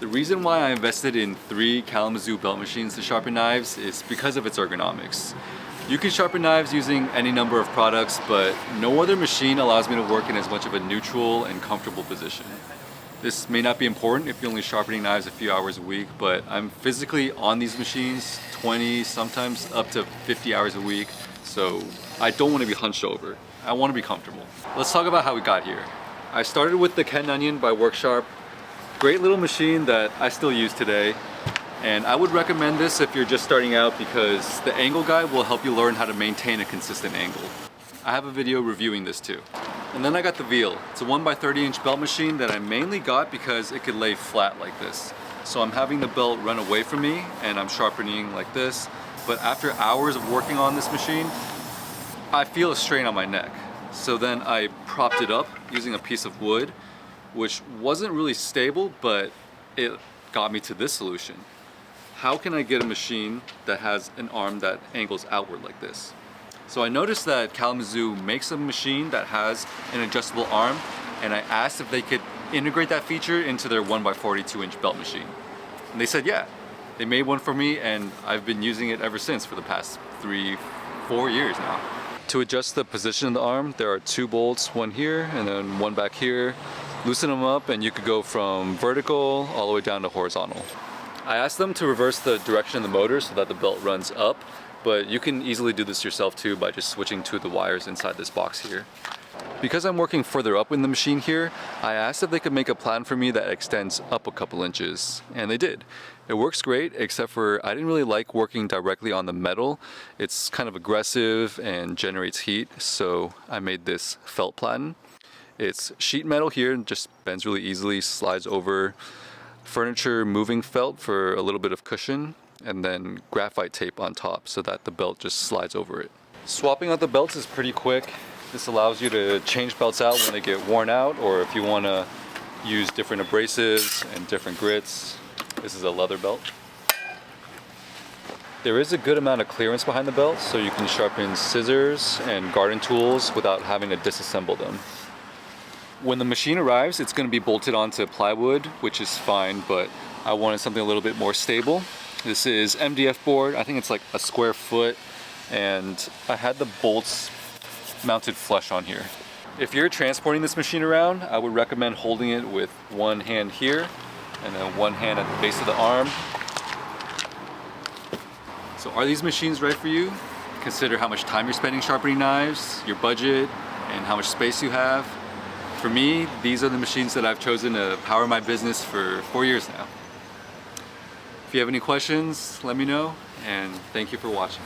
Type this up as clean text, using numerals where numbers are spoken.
The reason why I invested in 3 Kalamazoo belt machines to sharpen knives is because of its ergonomics. You can sharpen knives using any number of products, but no other machine allows me to work in as much of a neutral and comfortable position. This may not be important if you're only sharpening knives a few hours a week, but I'm physically on these machines 20, sometimes up to 50 hours a week, so I don't want to be hunched over. I want to be comfortable. Let's talk about how we got here. I started with the Ken Onion by Worksharp. Great little machine that I still use today. And I would recommend this if you're just starting out because the angle guide will help you learn how to maintain a consistent angle. I have a video reviewing this too. And then I got the Veal. It's a 1x30-inch belt machine that I mainly got because it could lay flat like this. So I'm having the belt run away from me and I'm sharpening like this. But after hours of working on this machine, I feel a strain on my neck. So then I propped it up using a piece of wood, which wasn't really stable, but it got me to this solution. How can I get a machine that has an arm that angles outward like this? So I noticed that Kalamazoo makes a machine that has an adjustable arm, and I asked if they could integrate that feature into their 1x42-inch belt machine. And they said yeah. They made one for me and I've been using it ever since for the past 3-4 years now. To adjust the position of the arm, there are 2 bolts, one here and then one back here. Loosen them up and you could go from vertical all the way down to horizontal. I asked them to reverse the direction of the motor so that the belt runs up, but you can easily do this yourself too by just switching to the wires inside this box here. Because I'm working further up in the machine here, I asked if they could make a platen for me that extends up a couple inches, and they did. It works great, except for I didn't really like working directly on the metal. It's kind of aggressive and generates heat, so I made this felt platen. It's sheet metal here and just bends really easily, slides over. Furniture moving felt for a little bit of cushion, and then graphite tape on top so that the belt just slides over it. Swapping out the belts is pretty quick. This allows you to change belts out when they get worn out, or if you want to use different abrasives and different grits. This is a leather belt. There is a good amount of clearance behind the belt, so you can sharpen scissors and garden tools without having to disassemble them. When the machine arrives, it's going to be bolted onto plywood, which is fine, but I wanted something a little bit more stable. This is MDF board. I think it's like a square foot, and I had the bolts mounted flush on here. If you're transporting this machine around, I would recommend holding it with one hand here and then one hand at the base of the arm. So are these machines right for you? Consider how much time you're spending sharpening knives, your budget, and how much space you have. For me, these are the machines that I've chosen to power my business for 4 years now. If you have any questions, let me know, and thank you for watching.